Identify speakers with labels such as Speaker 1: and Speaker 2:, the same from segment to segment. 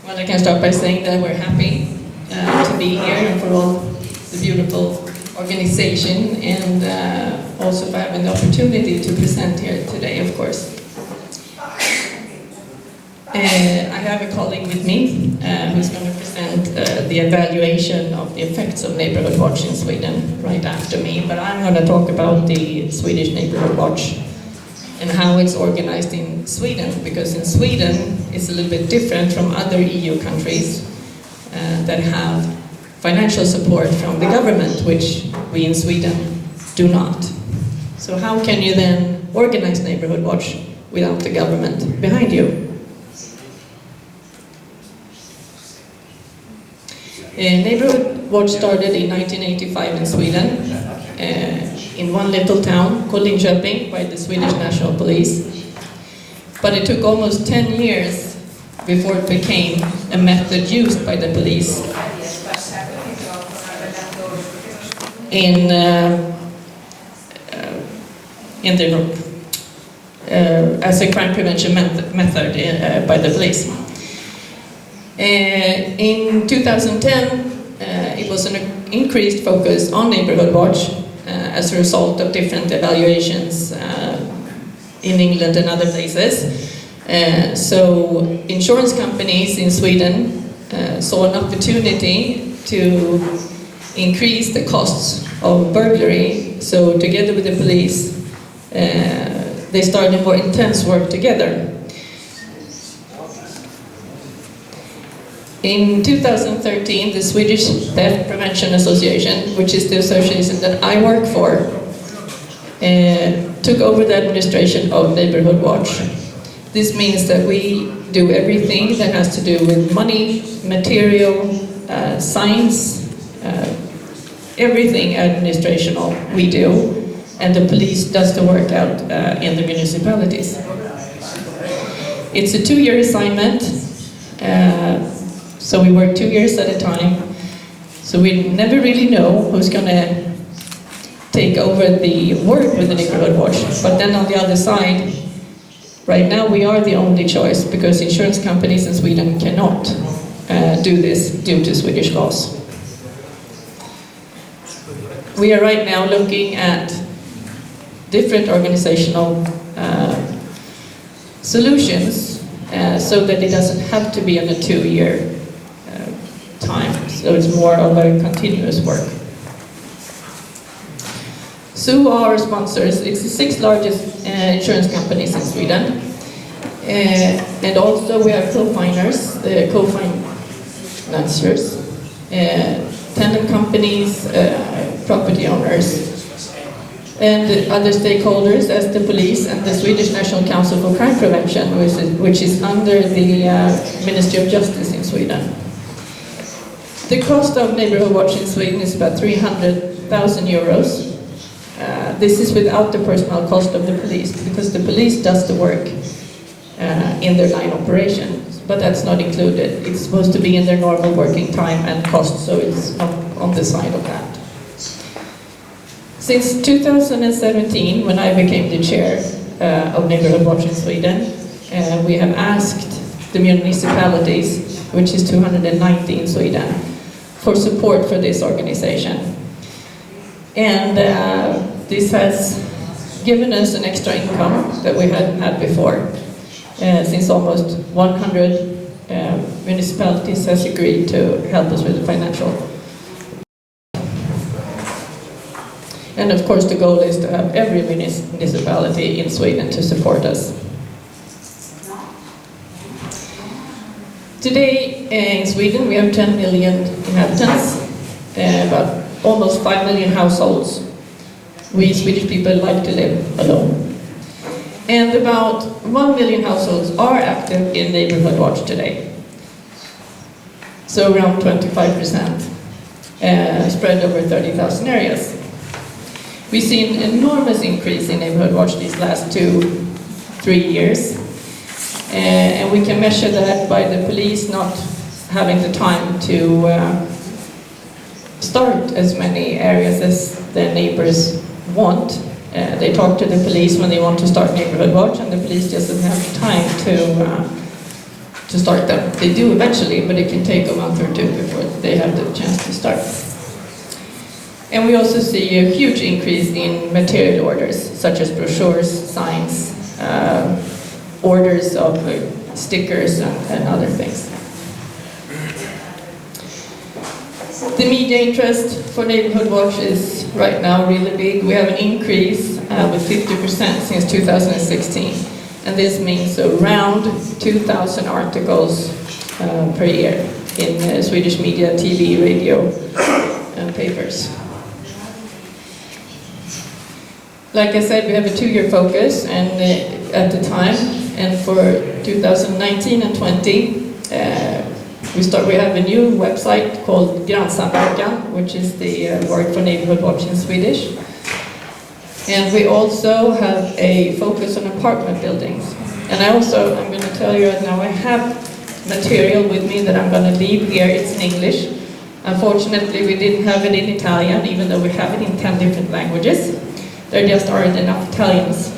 Speaker 1: Well, I can start by saying that we're happy to be here and for all the beautiful organization and also for having the opportunity to present here today, of course. I have a colleague with me who's going to present the evaluation of the effects of Neighborhood Watch in Sweden right after me, but I'm going to talk about the Swedish Neighborhood Watch and how it's organized in Sweden, because in Sweden it's a little bit different from other EU countries that have financial support from the government, which we in Sweden do not. So how can you then organize Neighborhood Watch without the government behind you? Neighborhood Watch started in 1985 in Sweden, in one little town called Linköping by the Swedish National Police. But it took almost 10 years before it became a method used by the police in the group as a crime prevention method by the police. In 2010, it was an increased focus on Neighborhood Watch as a result of different evaluations in England and other places. So insurance companies in Sweden saw an opportunity to increase the costs of burglary. So together with the police, they started more intense work together. In 2013, the Swedish Theft Prevention Association, which is the association that I work for, took over the administration of Neighborhood Watch. This means that we do everything that has to do with money, material, signs, everything administrational we do, and the police does the work out in the municipalities. It's a 2-year assignment. So we work 2 years at a time. So we never really know who's going to take over the work with the Neighborhood Watch. But then on the other side, right now we are the only choice because insurance companies in Sweden cannot do this due to Swedish laws. We are right now looking at different organizational solutions so that it doesn't have to be on a 2-year time, so it's more of a continuous work. So our sponsors, it's the 6th largest insurance companies in Sweden, and also we have co-financers, tenant companies, property owners, and other stakeholders as the police and the Swedish National Council for Crime Prevention, which is under the Ministry of Justice in Sweden. The cost of Neighborhood Watch in Sweden is about 300,000 euros. This is without the personal cost of the police, because the police does the work in their line operations, but that's not included. It's supposed to be in their normal working time and cost, so it's not on the side of that. Since 2017, when I became the chair of Neighborhood Watch in Sweden, we have asked the municipalities, which is 290 in Sweden, for support for this organization. And this has given us an extra income that we hadn't had before, since almost 100 municipalities has agreed to help us with the financial. And of course the goal is to have every municipality in Sweden to support us. Today in Sweden we have 10 million inhabitants, about almost 5 million households. We Swedish people like to live alone. And about 1 million households are active in Neighborhood Watch today. So around 25%, spread over 30,000 areas. We've seen an enormous increase in Neighborhood Watch these last 2-3 years. And we can measure that by the police not having the time to start as many areas as their neighbors want. They talk to the police when they want to start Neighborhood Watch, and the police just doesn't have time to start them. They do eventually, but it can take a month or two before they have the chance to start. And we also see a huge increase in material orders, such as brochures, signs, orders of stickers and other things. The media interest for Neighborhood Watch is right now really big. We have an increase with 50% since 2016. And this means around 2,000 articles per year in Swedish media, TV, radio, and papers. Like I said, we have a 2-year focus, and at the time, and for 2019 and 20, we have a new website called Grannsamverkan, which is the word for Neighborhood Watch in Swedish. And we also have a focus on apartment buildings. And I'm going to tell you right now, I have material with me that I'm going to leave here. It's in English. Unfortunately, we didn't have it in Italian, even though we have it in 10 different languages. There just aren't enough Italians,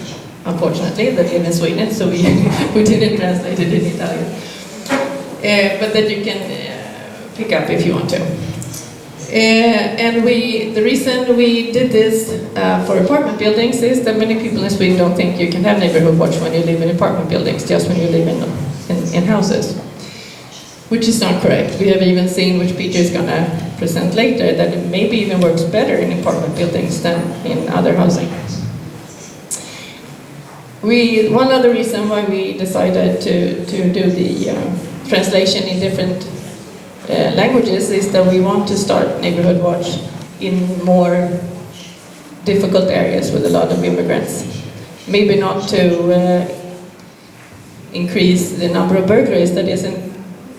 Speaker 1: unfortunately, that live in Sweden, so we didn't translate it in Italian. But that you can pick up if you want to. And the reason we did this for apartment buildings is that many people in Sweden don't think you can have Neighborhood Watch when you live in apartment buildings, just when you live in houses. Which is not correct. We have even seen, which Peter is going to present later, that it maybe even works better in apartment buildings than in other housing. One other reason why we decided to do the translation in different languages is that we want to start Neighborhood Watch in more difficult areas with a lot of immigrants. Maybe not to increase the number of burglaries, that isn't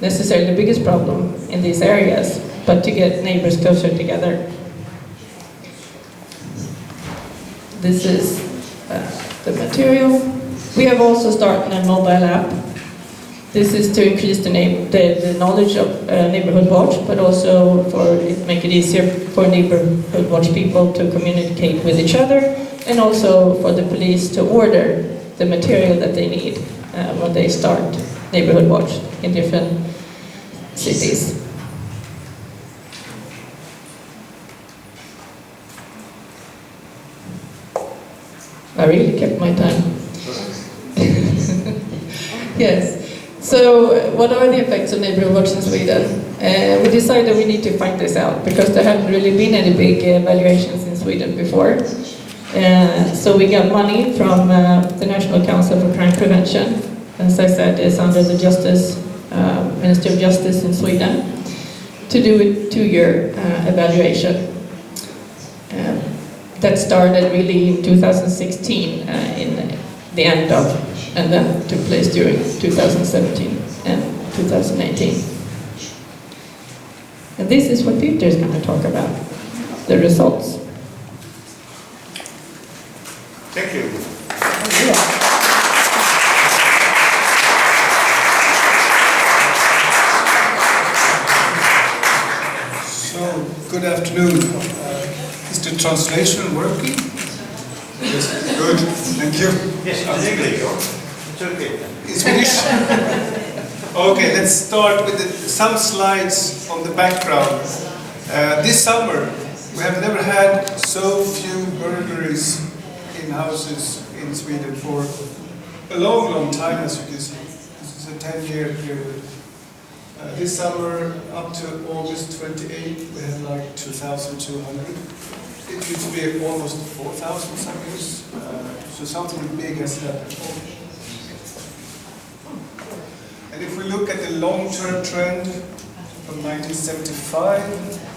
Speaker 1: necessarily the biggest problem in these areas, but to get neighbors closer together. This is the material. We have also started a mobile app. This is to increase the knowledge of Neighborhood Watch, but also make it easier for Neighborhood Watch people to communicate with each other, and also for the police to order the material that they need when they start Neighborhood Watch in different cities. I really kept my time. Yes. So, what are the effects of Neighborhood Watch in Sweden? We decided we need to find this out, because there haven't really been any big evaluations in Sweden before. So we got money from the National Council for Crime Prevention. As I said, it's under the Ministry of Justice in Sweden, to do a 2-year evaluation. That started really in 2016, in the end of, and then took place during 2017 and 2018. And this is what Peter is going to talk about, the results.
Speaker 2: Thank you. So, good afternoon. Is the translation working? Yes, good. Thank you.
Speaker 3: Yes, it's English. It's okay.
Speaker 2: In Swedish? Okay, let's start with some slides on the background. This summer, we have never had so few burglaries in houses in Sweden for a long, long time, as you can see. This is a 10-year period. This summer, up to August 28, we had like 2,200. It used to be almost 4,000 some years, so something big has happened. And if we look at the long-term trend from 1975,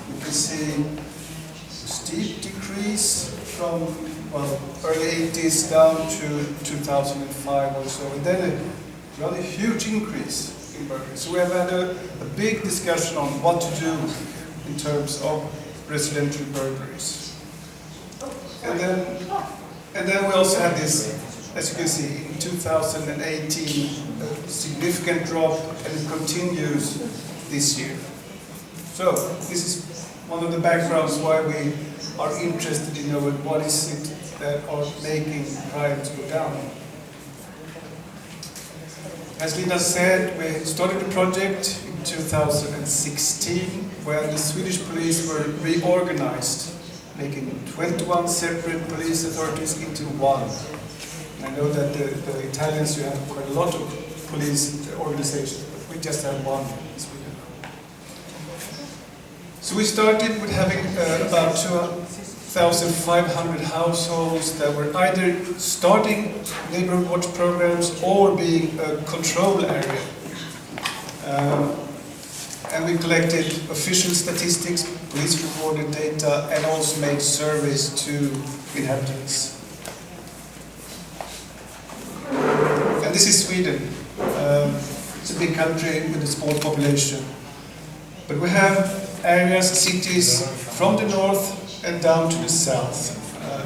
Speaker 2: you can see a steep decrease from, well, early 80s down to 2005 or so, and then a rather huge increase in burglaries. So we have had a big discussion on what to do in terms of residential burglaries. And then we also had this, as you can see, in 2018, a significant drop, and it continues this year. So this is one of the backgrounds why we are interested in knowing what is it that are making crime to go down. As Lina said, we started the project in 2016 when the Swedish police were reorganized, making 21 separate police authorities into one. And I know that the Italians, you have quite a lot of police organizations, but we just have one in Sweden. So we started with having about 2,500 households that were either starting neighborhood watch programs or being a control area. And we collected official statistics, police recorded data, and also made surveys to inhabitants. And this is Sweden. It's a big country with a small population. But we have areas, cities from the north and down to the south.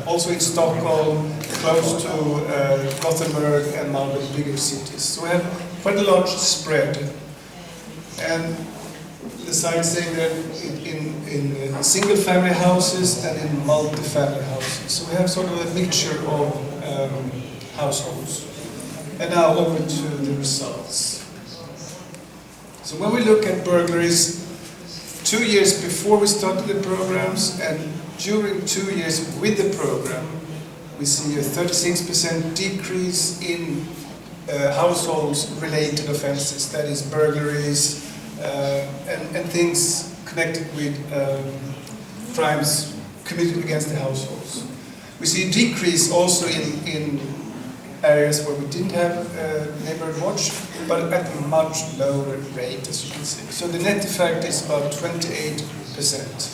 Speaker 2: Also in Stockholm, close to Gothenburg and Malmö, bigger cities. So we have quite a large spread. And the signs say that in single family houses and in multi-family houses. So we have sort of a mixture of households. And now over to the results. So when we look at burglaries, 2 years before we started the programs and during 2 years with the program, we see a 36% decrease in households-related offenses, that is burglaries and things connected with crimes committed against the households. We see a decrease also in areas where we didn't have neighborhood watch, but at a much lower rate, as you can see. So the net effect is about 28%.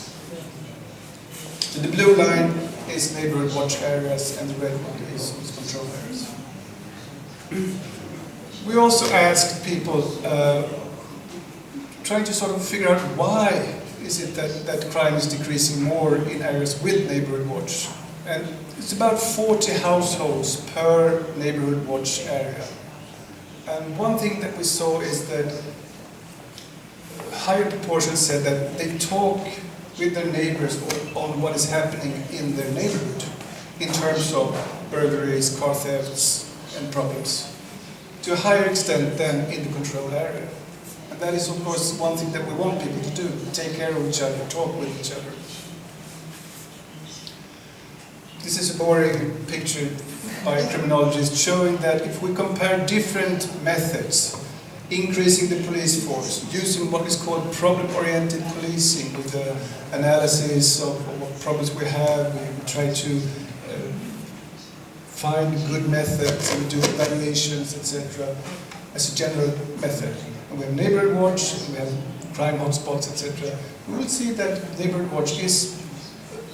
Speaker 2: So the blue line is neighborhood watch areas, and the red one is control areas. We also asked people, trying to sort of figure out why is it that crime is decreasing more in areas with neighborhood watch. And it's about 40 households per neighborhood watch area. And one thing that we saw is that a higher proportion said that they talk with their neighbors on what is happening in their neighborhood in terms of burglaries, car thefts, and problems, to a higher extent than in the control area. And that is, of course, one thing that we want people to do, take care of each other, talk with each other. This is a boring picture by a criminologist showing that if we compare different methods, increasing the police force, using what is called problem-oriented policing with the analysis of what problems we have, we try to find good methods and do evaluations, etc., as a general method. And we have neighborhood watch, and we have crime hotspots, etc. We will see that neighborhood watch is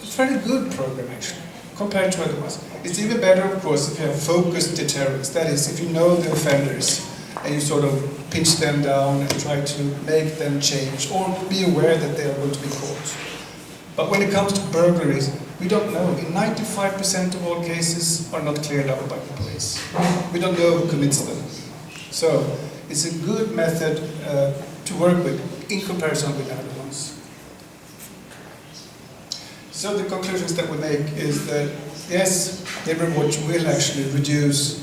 Speaker 2: a fairly good program, actually, compared to other ones. It's even better, of course, if you have focused deterrence. That is, if you know the offenders and you sort of pinch them down and try to make them change or be aware that they are going to be caught. But when it comes to burglaries, we don't know. In 95% of all cases are not cleared up by the police. We don't know who commits them. So it's a good method to work with in comparison with other ones. So the conclusions that we make is that, yes, neighborhood watch will actually reduce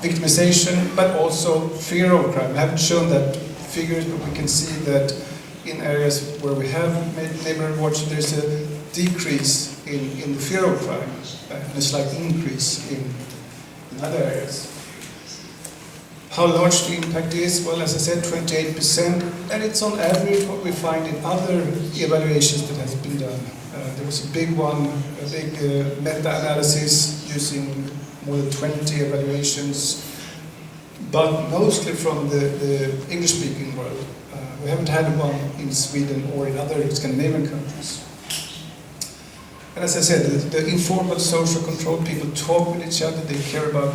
Speaker 2: victimization, but also fear of crime. I haven't shown that figures, but we can see that in areas where we have neighborhood watch, there's a decrease in the fear of crime, and a slight increase in other areas. How large the impact is? Well, as I said, 28%, and it's on average what we find in other evaluations that has been done. There was a big one, a big meta-analysis using more than 20 evaluations, but mostly from the English-speaking world. We haven't had one in Sweden or in other Scandinavian countries. And as I said, the informal social control, people talk with each other, they care about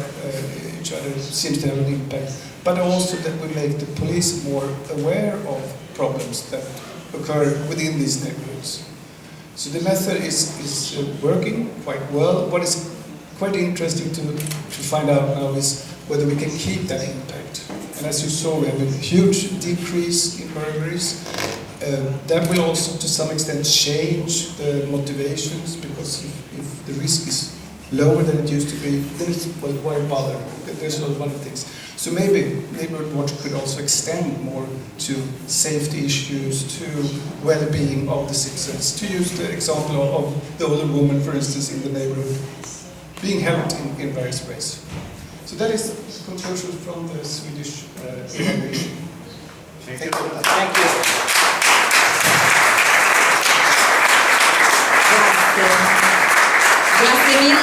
Speaker 2: each other, seems to have an impact. But also that we make the police more aware of problems that occur within these neighborhoods. So the method is working quite well. What is quite interesting to find out now is whether we can keep that impact. And as you saw, we have a huge decrease in burglaries. That will also to some extent change the motivations, because if the risk is lower than it used to be, then it's, well, why bother? There's a lot of other things. So maybe Neighborhood Watch could also extend more to safety issues, to well-being of the citizens. To use the example of the older woman, for instance, in the neighborhood, being helped in various ways. So that is the conclusion from the Swedish evaluation.
Speaker 3: Thank you.
Speaker 2: Thank you.
Speaker 4: Grazie mille.